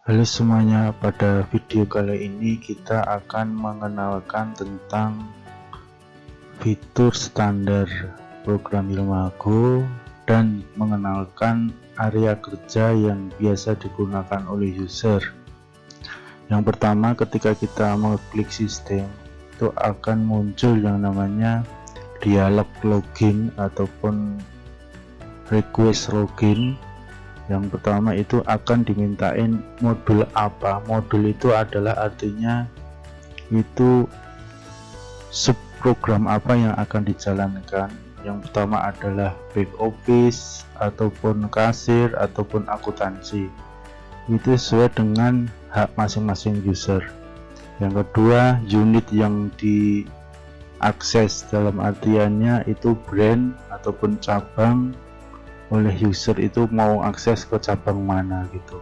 Halo semuanya, pada video kali ini kita akan mengenalkan tentang fitur standar program Ilmago dan mengenalkan area kerja yang biasa digunakan oleh user. Yang pertama, ketika kita mengklik sistem, itu akan muncul yang namanya dialog login ataupun request login. Yang pertama itu akan dimintain modul apa. Modul itu adalah artinya itu subprogram apa yang akan dijalankan. Yang pertama adalah back office ataupun kasir ataupun akuntansi. Itu sesuai dengan hak masing-masing user. Yang kedua, unit yang diakses dalam artiannya itu brand ataupun cabang oleh user itu mau akses ke cabang mana gitu.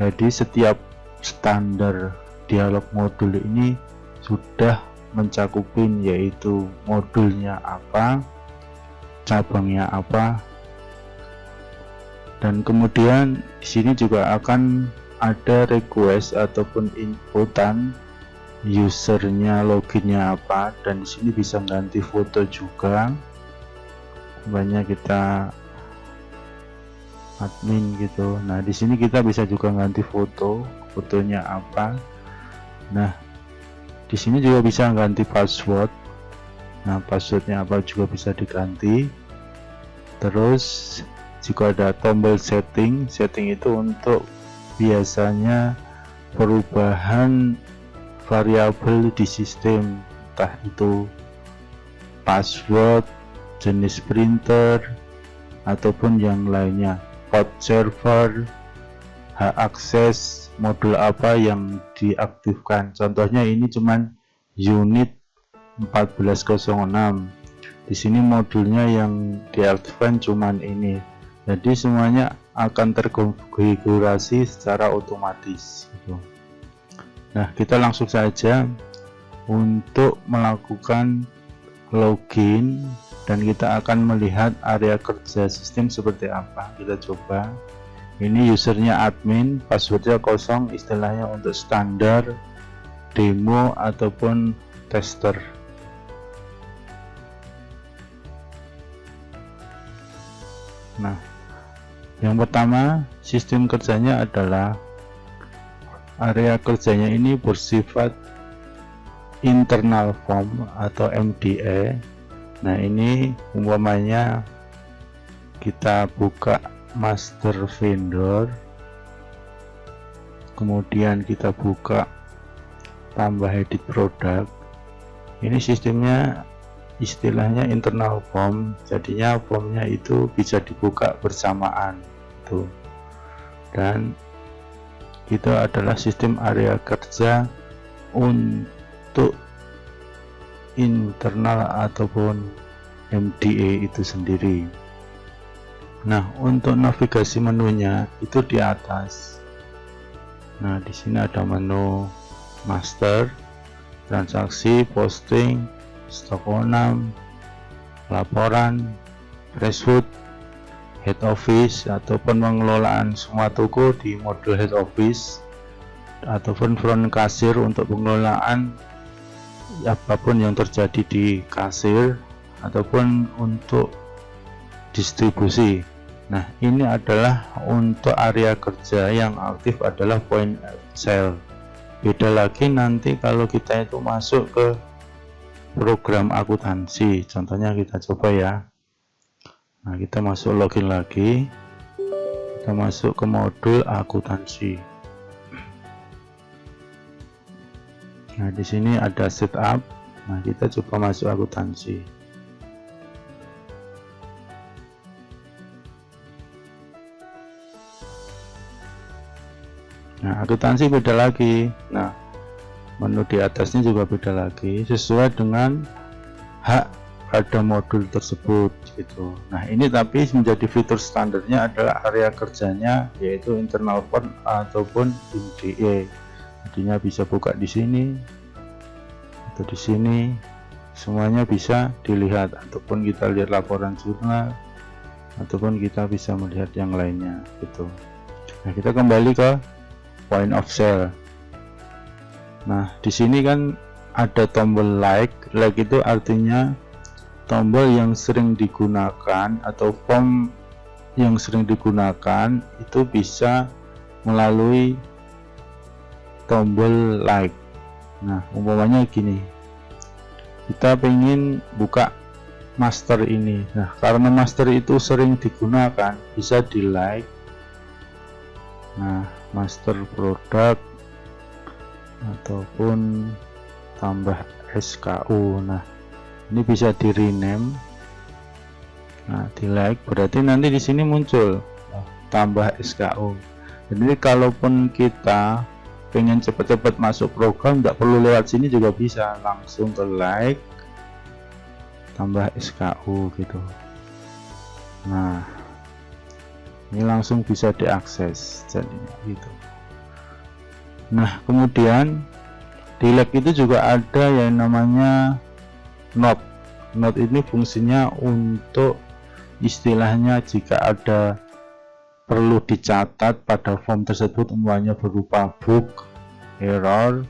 Jadi setiap standar dialog modul ini sudah mencakupin, yaitu modulnya apa, cabangnya apa, dan kemudian di sini juga akan ada request ataupun inputan usernya, loginnya apa, dan di sini bisa ganti foto juga. Banyak kita admin gitu. Nah, di sini kita bisa juga ganti fotonya apa. Nah, di sini juga bisa ganti password. Nah, passwordnya apa juga bisa diganti. Terus juga ada tombol setting itu untuk biasanya perubahan variabel di sistem, entah itu password, jenis printer ataupun yang lainnya. Port server, hak akses, modul apa yang diaktifkan. Contohnya ini cuman unit 1406. Di sini modulnya yang diaktifkan cuman ini. Jadi semuanya akan terkonfigurasi secara otomatis gitu. Nah, kita langsung saja untuk melakukan login dan kita akan melihat area kerja sistem seperti apa. Kita coba. Ini usernya admin, passwordnya kosong, istilahnya untuk standar demo ataupun tester. Nah, yang pertama, sistem kerjanya adalah area kerjanya ini bersifat internal form atau MDA. Nah, ini umpamanya kita buka master vendor, kemudian kita buka tambah edit produk. Ini sistemnya istilahnya internal form, jadinya formnya itu bisa dibuka bersamaan tuh. Dan itu adalah sistem area kerja untuk internal ataupun MDA itu sendiri. Nah, untuk navigasi menunya itu di atas. Nah, di sini ada menu master, transaksi, posting, stok 6, laporan, Freshfood, head office ataupun pengelolaan semua toko di modul head office, ataupun front kasir untuk pengelolaan apapun yang terjadi di kasir, ataupun untuk distribusi. Nah, ini adalah untuk area kerja yang aktif adalah point sale. Beda lagi nanti kalau kita itu masuk ke program akuntansi. Contohnya kita coba ya. Nah, kita masuk login lagi. Kita masuk ke modul akuntansi. Nah, di sini ada setup. Nah, kita coba masuk akuntansi. Nah, akuntansi beda lagi. Nah, menu di atasnya juga beda lagi sesuai dengan hak pada modul tersebut gitu. Nah, ini tapi menjadi fitur standarnya adalah area kerjanya yaitu internal form ataupun MDA. Jadinya bisa buka di sini atau di sini, semuanya bisa dilihat, ataupun kita lihat laporan jurnal, ataupun kita bisa melihat yang lainnya gitu. Nah, kita kembali ke point of sale. Nah, di sini kan ada tombol like itu artinya tombol yang sering digunakan atau form yang sering digunakan itu bisa melalui tombol like. Nah, umpamanya gini, kita pengen buka master ini. Nah, karena master itu sering digunakan, bisa di like. Nah, master produk ataupun tambah SKU. Nah, ini bisa di rename. Nah, di like berarti nanti di sini muncul tambah SKU. Jadi kalaupun kita pengen cepat-cepat masuk program, tidak perlu lewat sini juga bisa, langsung ke like tambah SKU gitu. Nah, ini langsung bisa diakses jadinya gitu. Nah, kemudian di like itu juga ada yang namanya note. Note ini fungsinya untuk istilahnya jika ada perlu dicatat pada form tersebut, umpamanya berupa bug, error,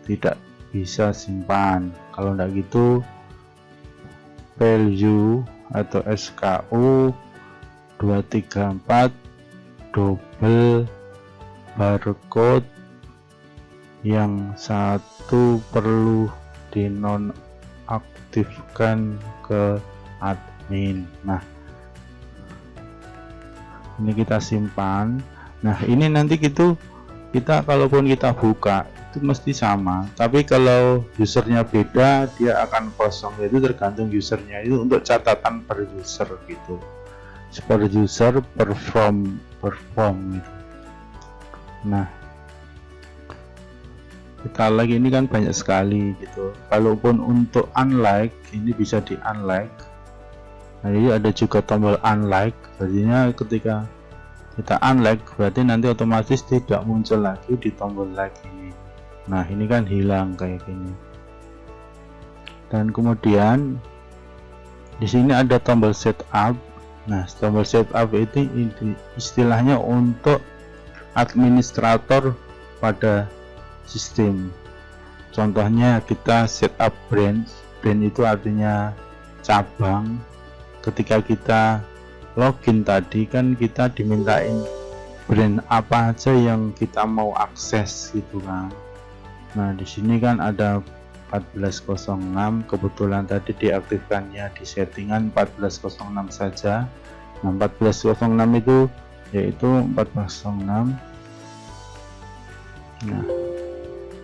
tidak bisa simpan. Kalau tidak gitu, value atau SKU 234 double barcode yang satu perlu dinonaktifkan ke admin. Nah, ini kita simpan. Nah, ini nanti kita kalaupun kita buka itu mesti sama, tapi kalau usernya beda dia akan kosong. Itu tergantung usernya, itu untuk catatan per user gitu, per user perform gitu. Nah, kita lagi ini kan banyak sekali gitu. Kalaupun untuk unlike ini bisa di unlike. Nah, ini ada juga tombol unlike, artinya ketika kita unlike berarti nanti otomatis tidak muncul lagi di tombol like ini. Nah, ini kan hilang kayak gini. Dan kemudian di sini ada tombol setup. Nah, tombol setup itu istilahnya untuk administrator pada sistem. Contohnya kita setup brand itu artinya cabang. Ketika kita login tadi kan kita dimintain brand apa aja yang kita mau akses gitu kan. Nah, di sini kan ada 1406, kebetulan tadi diaktifkannya di settingan 1406 saja. Nah, 1406 itu yaitu 1406. Nah,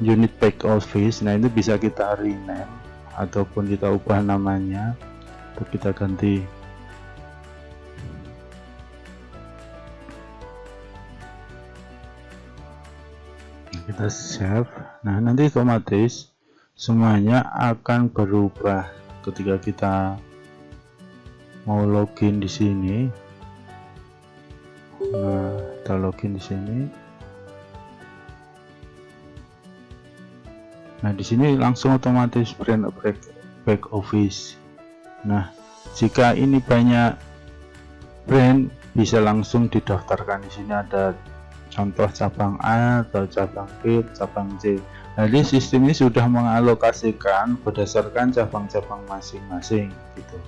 unit back office. Nah, itu bisa kita rename ataupun kita ubah namanya. Kita ganti kita save. Nah, nanti otomatis semuanya akan berubah ketika kita mau login di sini. Nah, kita login di sini. Nah, di sini langsung otomatis brand back office. Nah, jika ini banyak brand bisa langsung didaftarkan. Di sini ada contoh cabang A atau cabang B, cabang C. Jadi sistem ini sudah mengalokasikan berdasarkan cabang-cabang masing-masing gitu.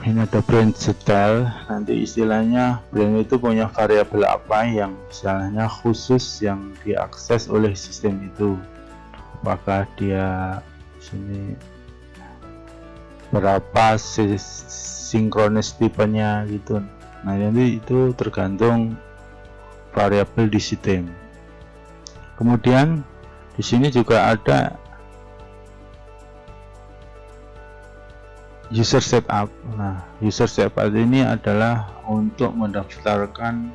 Ini ada brand detail. Nanti istilahnya brand itu punya variabel apa yang istilahnya khusus yang diakses oleh sistem itu. Apakah dia di sini berapa sinkronis tipenya gitu. Nah, nanti itu tergantung variabel di sistem. Kemudian di sini juga ada user setup. Nah, user setup ini adalah untuk mendaftarkan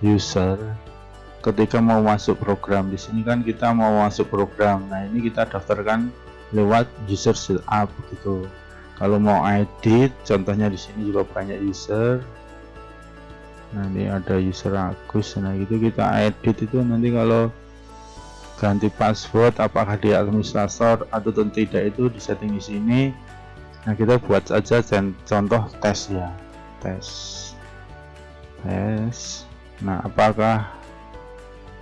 user ketika mau masuk program. Di sini kan kita mau masuk program. Nah, ini kita daftarkan lewat user setup gitu. Kalau mau edit, contohnya di sini juga banyak user. Nanti ada user Agus. Nah, itu kita edit itu nanti kalau ganti password apakah dia administrator atau tidak itu di setting di sini. Nah, kita buat saja contoh tes ya, tes. Nah, apakah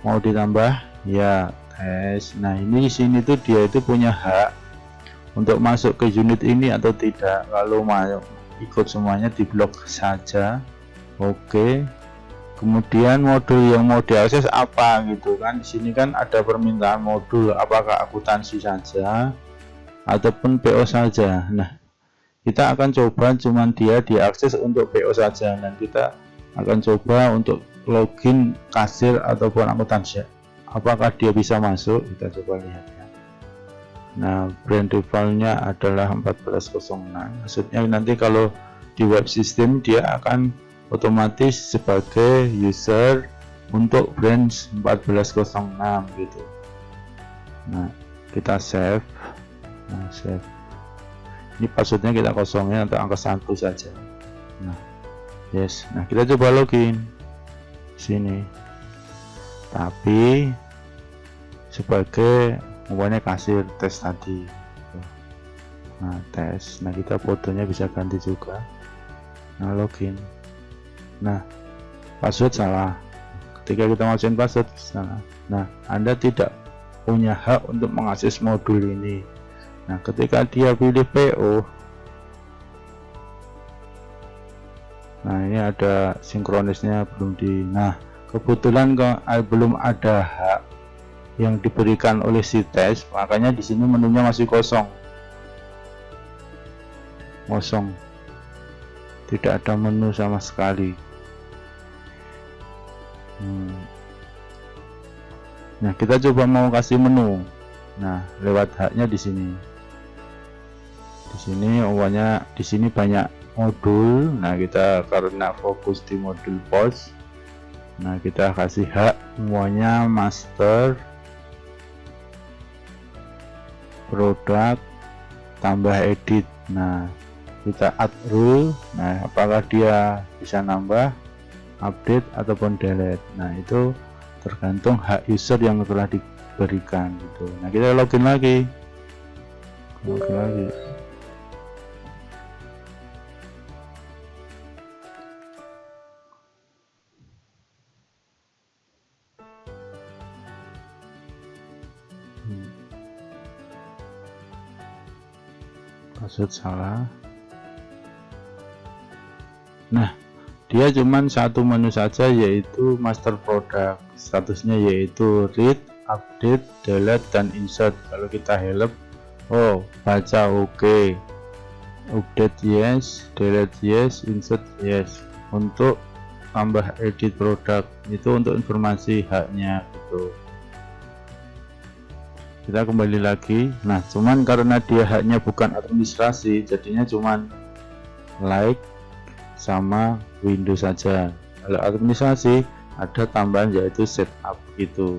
mau ditambah ya tes. Nah ini di sini tuh dia itu punya hak untuk masuk ke unit ini atau tidak. Kalau mau ikut semuanya diblok saja. Oke. Kemudian modul yang mau diakses apa gitu kan. Di sini kan ada permintaan modul, apakah akuntansi saja ataupun PO saja. Nah kita akan coba cuman dia diakses untuk PO saja, dan kita akan coba untuk login kasir ataupun akuntansi, apakah dia bisa masuk. Kita coba lihat ya. Nah brand defaultnya adalah 1406, maksudnya nanti kalau di web system dia akan otomatis sebagai user untuk brand 1406 gitu. Nah kita save. Nah save, ini passwordnya kita kosongin untuk angka 1 saja. Nah yes, nah kita coba login sini, tapi sebagai umpamanya kasir tes tadi. Nah tes, nah kita fotonya bisa ganti juga. Nah login, nah password salah, ketika kita masukin password salah. Nah Anda tidak punya hak untuk mengakses modul ini. Nah ketika dia pilih PO, nah ini ada sinkronisnya belum di, nah kebetulan belum ada hak yang diberikan oleh si tes, makanya di sini menunya masih kosong, tidak ada menu sama sekali. Nah kita coba mau kasih menu. Nah lewat haknya di sini. Di sini umpamanya di sini banyak modul. Nah kita karena fokus di modul pos, nah kita kasih hak semuanya master, produk, tambah edit. Nah kita add rule. Nah apakah dia bisa nambah, update ataupun delete. Nah itu tergantung hak user yang telah diberikan gitu. Nah kita login lagi. Password salah. Nah dia cuman satu menu saja, yaitu master product, statusnya yaitu read, update, delete, dan insert. Kalau kita help, oh baca oke, update yes, delete yes, insert yes. Untuk tambah edit produk itu untuk informasi haknya gitu. Kita kembali lagi. Nah cuman karena dia haknya bukan administrasi, jadinya cuman like sama Windows saja. Kalau administrasi ada tambahan yaitu setup gitu.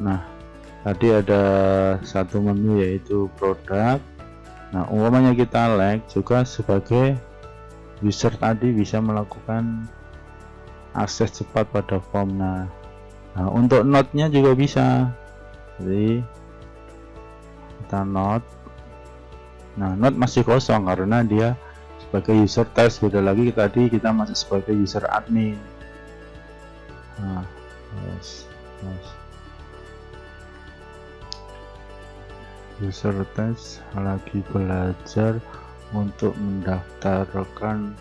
Nah tadi ada satu menu yaitu produk. Nah umpamanya kita like juga sebagai user tadi bisa melakukan akses cepat pada form. Nah untuk note-nya juga bisa. Jadi kita note. Nah note masih kosong karena dia sebagai user test. Beda lagi tadi kita masih sebagai user admin. Nah yes. User test lagi belajar untuk mendaftarkan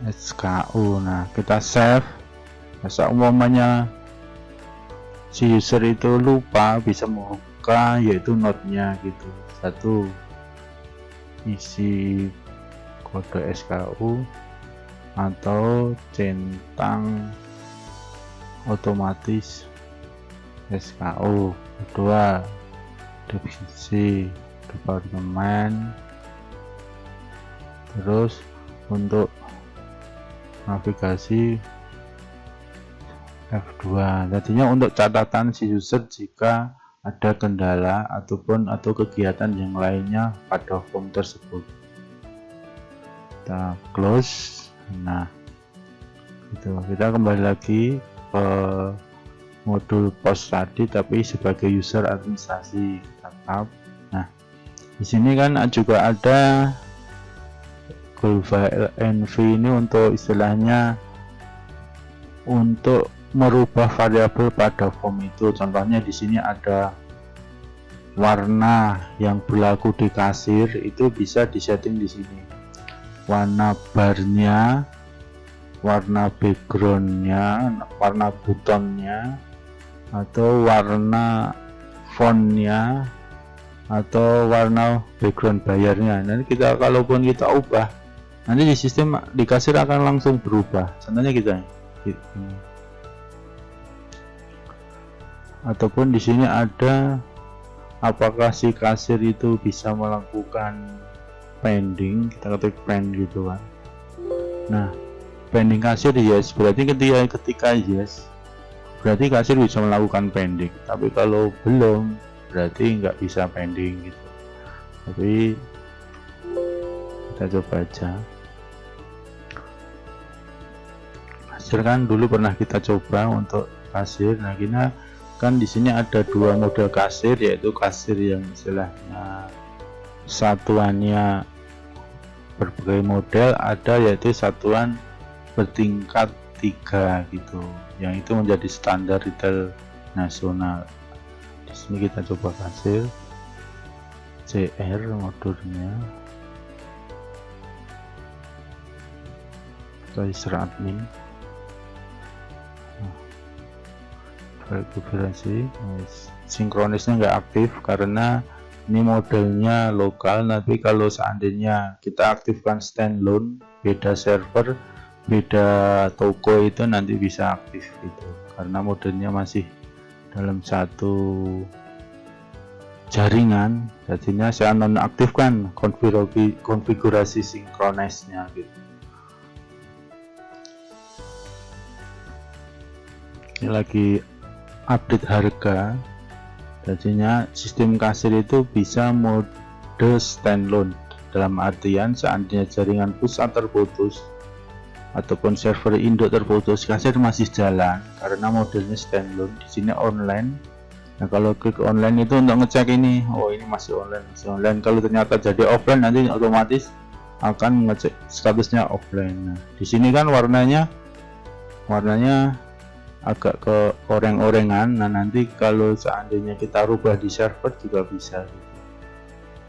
SKU. Nah kita save. Masa umpamanya si user itu lupa, bisa membuka yaitu note-nya gitu. Satu, isi kode SKU atau centang otomatis SKU. Kedua, definisi departemen. Terus untuk navigasi F2. Tadinya untuk catatan si user jika ada kendala ataupun kegiatan yang lainnya pada form tersebut. Kita close. Nah itu kita kembali lagi ke modul post tadi tapi sebagai user administrasi. Tetap. Nah di sini kan juga ada goal file env, ini untuk istilahnya untuk merubah variabel pada form itu. Contohnya di sini ada warna yang berlaku di kasir, itu bisa disetting di sini. Warna barnya, warna backgroundnya, warna butonnya, atau warna fontnya, atau warna background bayarnya. Nanti kita kalaupun kita ubah, nanti di sistem di kasir akan langsung berubah. Contohnya kita ataupun di sini ada apakah si kasir itu bisa melakukan pending, kita ketik pen gitu kan. Nah, pending kasir yes, berarti ketika yes, berarti kasir bisa melakukan pending. Tapi kalau belum, berarti nggak bisa pending gitu. Tapi kita coba aja. Kasir kan dulu pernah kita coba untuk kasir. Nah, kita kan di sini ada dua model kasir, yaitu kasir yang istilahnya satuannya berbagai model, ada yaitu satuan bertingkat 3 gitu, yang itu menjadi standar retail nasional. Di sini kita coba kasir CR modulnya, register admin, konfigurasi sinkronisnya nggak aktif karena ini modelnya lokal. Nanti kalau seandainya kita aktifkan standalone, beda server, beda toko, itu nanti bisa aktif gitu, karena modelnya masih dalam satu jaringan. Jadinya saya nonaktifkan konfigurasi sinkronisnya gitu. Ini lagi update harga. Jadinya sistem kasir itu bisa mode standalone, dalam artian seandainya jaringan pusat terputus ataupun server induk terputus, kasir masih jalan karena modelnya standalone. Di sini online. Nah, kalau klik online itu untuk ngecek ini, oh ini masih online. Kalau ternyata jadi offline, nanti otomatis akan ngecek statusnya offline. Nah, di sini kan warnanya agak ke oreng-orengan. Nah, nanti kalau seandainya kita rubah di server juga bisa gitu.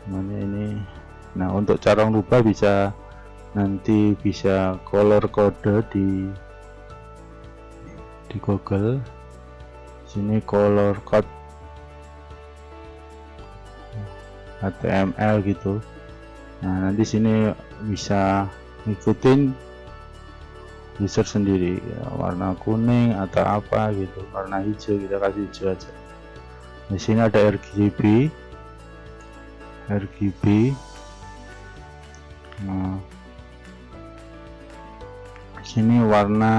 Namanya ini. Nah, untuk cara rubah bisa nanti bisa color code di Google. Sini color code HTML gitu. Nah, nanti sini bisa ngikutin user sendiri ya, warna kuning atau apa gitu, warna hijau kita kasih hijau aja. Di sini ada RGB. Nah, sini warna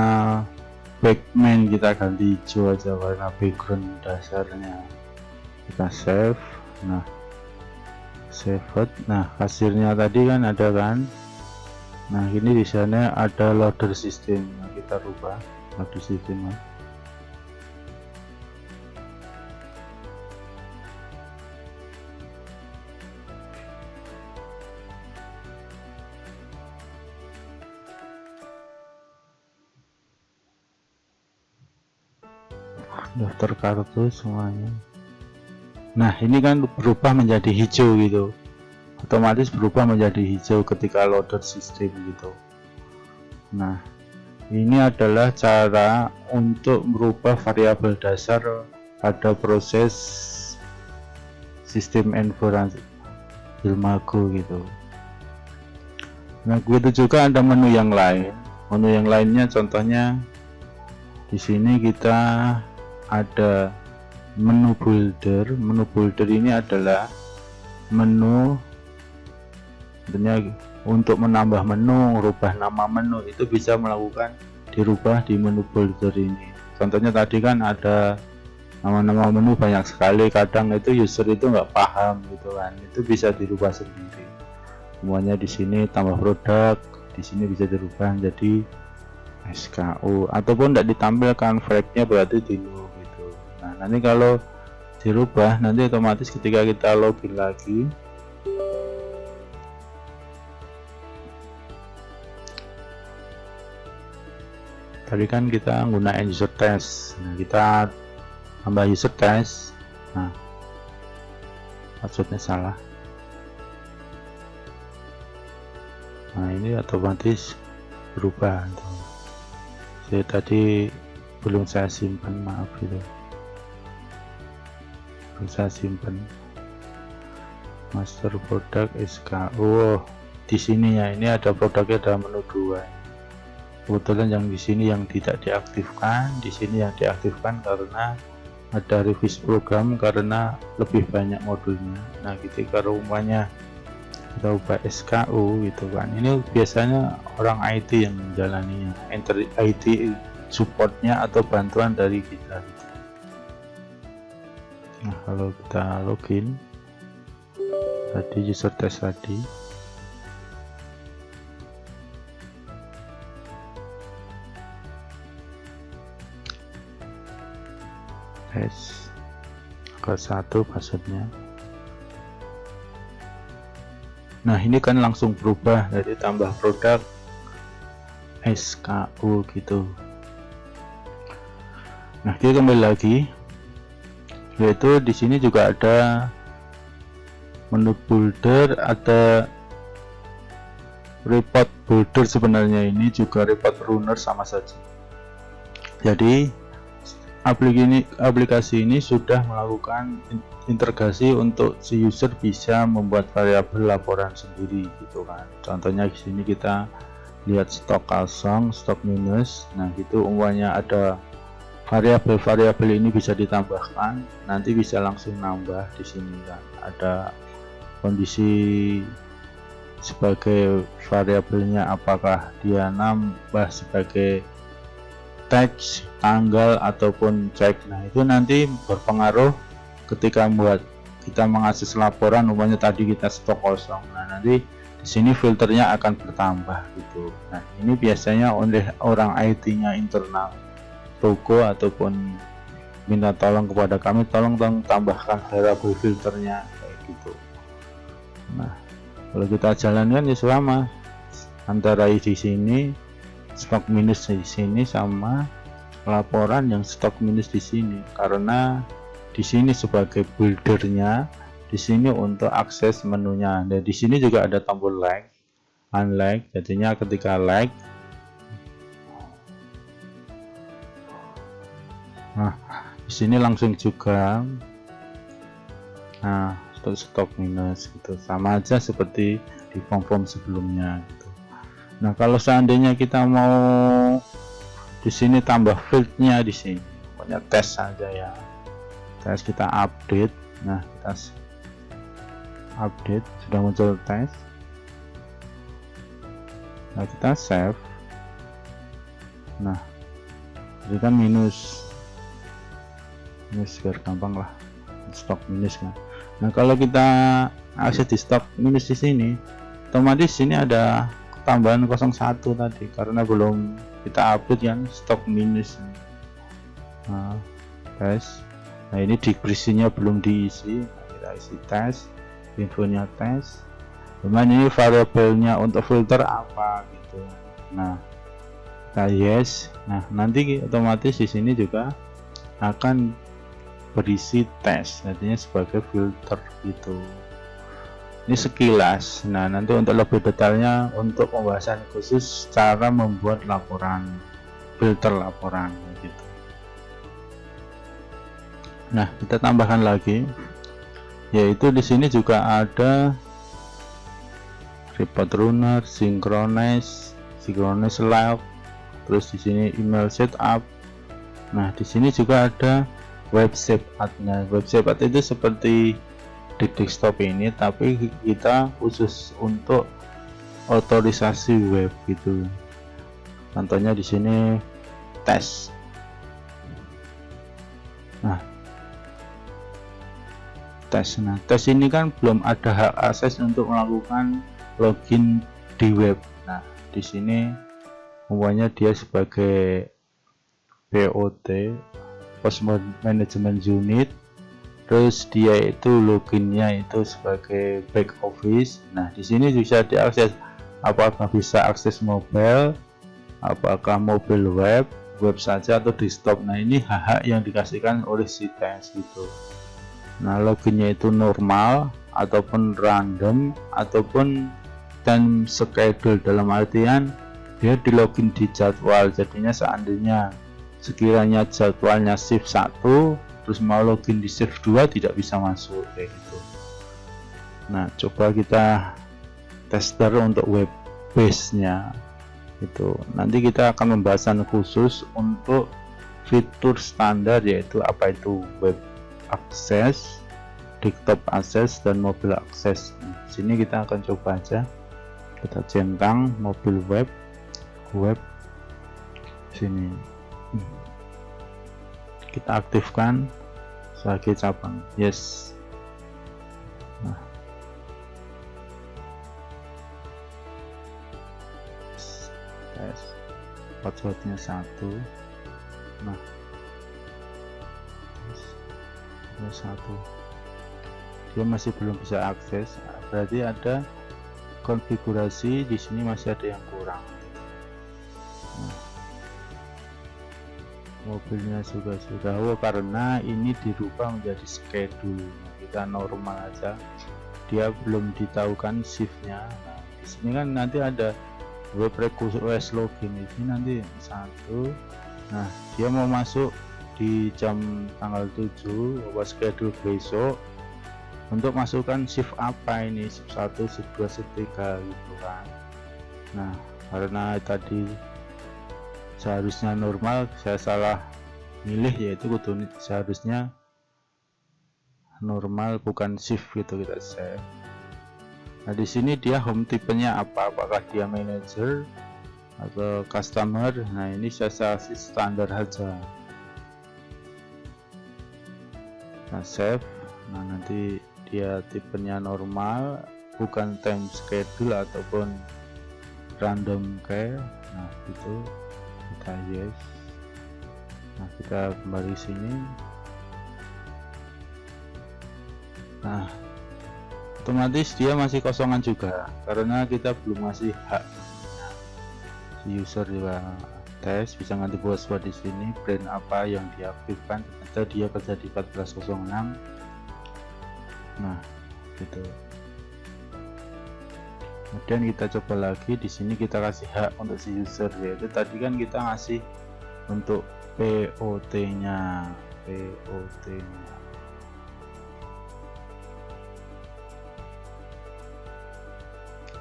background kita ganti hijau aja, warna background dasarnya. Kita save. Nah, save. Nah, kasirnya tadi kan ada kan. Nah, ini di sana ada loader system. Nah, kita rubah loader system. Daftar kartu semuanya. Nah, ini kan berubah menjadi hijau gitu, otomatis berubah menjadi hijau ketika loader system gitu. Nah, ini adalah cara untuk merubah variabel dasar pada proses sistem informasi Ilmago gitu. Nah, begitu juga ada menu yang lain. Menu yang lainnya contohnya di sini kita ada menu builder. Menu builder ini adalah menu untuk menambah menu, merubah nama menu, itu bisa dirubah di menu builder ini. Contohnya tadi kan ada nama-nama menu banyak sekali, kadang itu user itu nggak paham gitu kan, itu bisa dirubah sendiri. Semuanya di sini tambah produk, di sini bisa dirubah jadi SKU, ataupun tidak ditampilkan flag-nya berarti di null gitu. Nah, nanti kalau dirubah, nanti otomatis ketika kita login lagi, Tadi kan kita gunain user test. Nah, kita tambah user test. Nah, passwordnya salah. Nah, ini otomatis berubah. Saya tadi belum saya simpan, maaf gitu. Belum saya simpan. Master product SKU. Oh, di sini ya, ini ada produknya, ada menu 2. Kebetulan yang di sini yang tidak diaktifkan, di sini yang diaktifkan karena ada revise program, karena lebih banyak modulnya. Nah, ketika rumahnya kita ubah SKU gitu kan, ini biasanya orang IT yang menjalaninya, IT supportnya atau bantuan dari kita. Nah, kalau kita login tadi user test tadi, tes ke 1 passwordnya. Nah, ini kan langsung berubah dari tambah produk SKU gitu. Nah, kita kembali lagi, yaitu di sini juga ada menu builder, ada report builder. Sebenarnya ini juga report runner sama saja. Jadi aplikasi ini sudah melakukan integrasi untuk si user bisa membuat variabel laporan sendiri gitu kan. Contohnya di sini kita lihat stok kosong, stok minus. Nah, gitu umpamanya ada variabel ini bisa ditambahkan, nanti bisa langsung nambah di sini kan. Ada kondisi sebagai variabelnya, apakah dia nambah sebagai teks, tanggal ataupun cek. Nah, itu nanti berpengaruh ketika kita mengakses laporan. Umpamanya tadi kita stok kosong, nah nanti di sini filternya akan bertambah gitu. Nah, ini biasanya oleh orang IT-nya internal toko ataupun minta tolong kepada kami, tolong tambahkan variabel filternya kayak gitu. Nah, kalau kita jalankan ya sama, antara di sini stok minus di sini sama laporan yang stok minus di sini, karena di sini sebagai buildernya, di sini untuk akses menunya. Dan di sini juga ada tombol like, unlike. Jadinya ketika like, nah di sini langsung juga, nah untuk stok minus gitu, sama aja seperti di form sebelumnya gitu. Nah, kalau seandainya kita mau di sini tambah fieldnya, di sini pokoknya tes saja ya, tes kita update. Nah, kita update, sudah muncul tes. Nah, kita save. Nah, jadi kan minus biar gampang lah, stok minus kan. Nah, kalau kita akses di stok minus di sini, otomatis sini ada tambahan 01 tadi karena belum kita update yang stok minus. Nah, tes. Nah, ini decrease-nya belum diisi. Nah, kita isi tes, infonya tes. Cuman ini variabelnya untuk filter apa gitu. Nah, kita yes. Nah, nanti otomatis di sini juga akan berisi tes, artinya sebagai filter gitu. Ini sekilas. Nah, nanti untuk lebih detailnya, untuk pembahasan khusus cara membuat laporan, filter laporan gitu. Nah, kita tambahkan lagi, yaitu di sini juga ada report runner, synchronize live, terus di sini email setup. Nah, di sini juga ada website ad-nya. Website ad itu seperti di desktop ini, tapi kita khusus untuk otorisasi web gitu. Contohnya di sini tes. Nah, tes. Nah, tes ini kan belum ada hak akses untuk melakukan login di web. Nah, di sini umpamanya dia sebagai POT, Post Management Unit, terus dia itu loginnya itu sebagai back office. Nah, di sini bisa diakses, apakah bisa akses mobile apakah mobile web saja atau desktop. Nah ini hak yang dikasihkan oleh si tes gitu. Nah loginnya itu normal ataupun random ataupun time schedule, dalam artian dia di login di jadwal. Jadinya seandainya sekiranya jadwalnya shift 1 terus mau login di shift 2 tidak bisa masuk kayak gitu. Nah coba kita tester untuk web base nya itu. Nanti kita akan pembahasan khusus untuk fitur standar, yaitu apa itu web access, desktop access, dan mobile access. Sini kita akan coba aja, kita centang mobile web sini, kita aktifkan sebagai cabang, yes. Nah tes passwordnya 1. Nah 1 dia masih belum bisa akses, berarti ada konfigurasi di sini masih ada yang kurang. Nah, mobilnya juga sudah, karena ini dirubah menjadi schedule. Kita normal aja, dia belum ditahukan shiftnya. Nah di sini kan nanti ada web request login, ini nanti 1. Nah dia mau masuk di jam tanggal 7 schedule besok, untuk masukkan shift apa ini, shift 1, shift 2, shift 3 gitu kan. Nah karena tadi seharusnya normal, saya salah milih, yaitu seharusnya normal bukan shift gitu, kita save. Nah di sini dia home tipenya apa, apakah dia manager atau customer. Nah ini saya kasih standar aja. Nah save. Nah nanti dia tipenya normal, bukan time schedule ataupun random kayak. Nah itu kita yes. Nah kita kembali sini. Nah otomatis dia masih kosongan juga karena kita belum ngasih hak. Si user juga tes bisa ganti password di sini, brand apa yang diaktifkan, ternyata dia kerja di 1406. Nah gitu. Kemudian kita coba lagi, di sini kita kasih hak untuk si user, yaitu tadi kan kita ngasih untuk POT nya.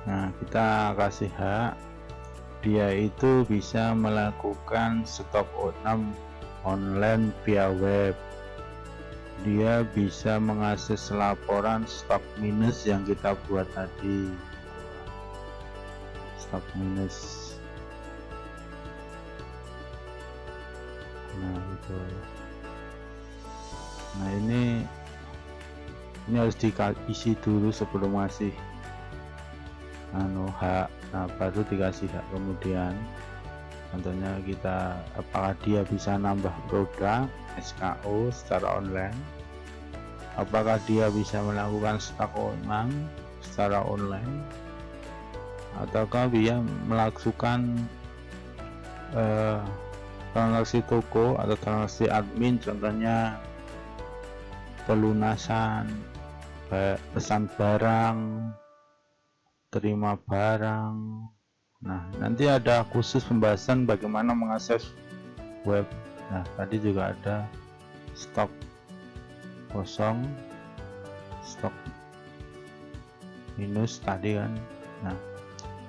Nah kita kasih hak, dia itu bisa melakukan stok online via web, dia bisa mengakses laporan stok minus yang kita buat tadi, stok minus. Nah gitu. Nah ini harus diisi dulu sebelum ngasih hak. Nah baru dikasih hak. Kemudian contohnya kita, apakah dia bisa nambah produk SKU secara online, apakah dia bisa melakukan stok ulang secara online, ataukah dia melakukan transaksi toko atau transaksi admin, contohnya pelunasan, pesan barang, terima barang. Nah nanti ada khusus pembahasan bagaimana mengakses web. Nah tadi juga ada stok kosong, stok minus tadi kan. Nah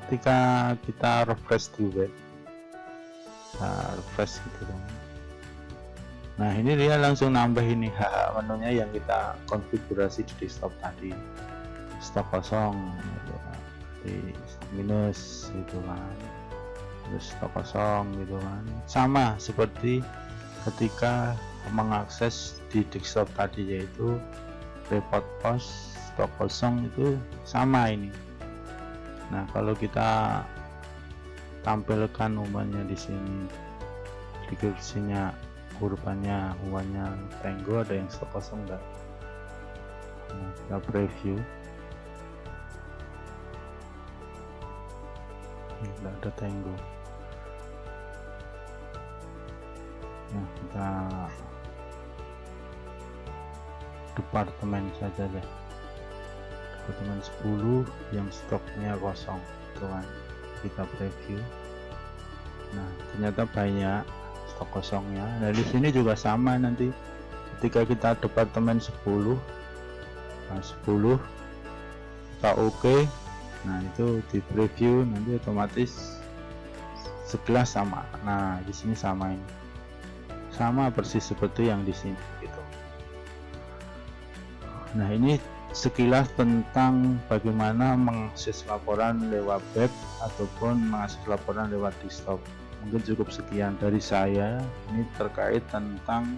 ketika kita refresh di web, nah, refresh gitu dong. Nah ini dia langsung nambah ini hak menunya yang kita konfigurasi di desktop tadi, stok kosong gitu kan. Di minus gitu kan, terus stok kosong gitu kan, sama seperti ketika mengakses di desktop tadi, yaitu report post, stok kosong itu sama ini. Nah kalau kita tampilkan umumnya di sini, deskripsinya, kurvanya, umumnya Tango, ada yang stok kosong enggak? Nah, kita preview, enggak ada Tango. Ya, kita departemen saja deh, departemen 10 yang stoknya kosong itu kan, kita preview. Nah ternyata banyak stok kosongnya. Nah di sini juga sama, nanti ketika kita departemen 10, nah 10 kita oke. Nah itu di preview, nanti otomatis sekilas sama. Nah di sini sama, ini sama persis seperti yang di sini gitu. Nah ini sekilas tentang bagaimana mengakses laporan lewat web ataupun mengakses laporan lewat desktop. Mungkin cukup sekian dari saya, ini terkait tentang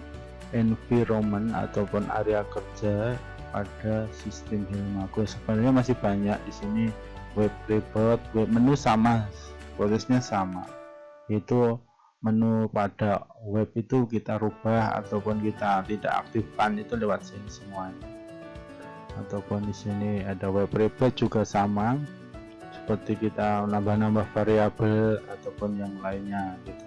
environment ataupun area kerja pada sistem Hilmago. Sebenarnya masih banyak di sini, web report, web menu sama, prosesnya sama. Itu menu pada web itu kita rubah ataupun kita tidak aktifkan itu lewat sini semuanya. Ataupun di sini ada web report juga sama, seperti kita nambah-nambah variabel ataupun yang lainnya gitu.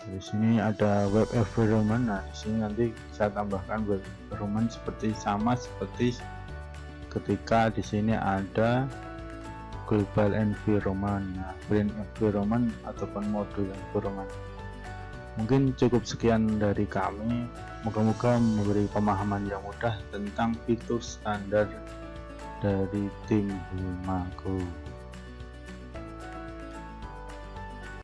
Di sini ada web environment. Nah di sini nanti saya tambahkan web environment seperti sama seperti ketika di sini ada global environment, nah, brand environment ataupun modul environment. Mungkin cukup sekian dari kami, moga-moga memberi pemahaman yang mudah tentang fitur standar dari tim Hilmago.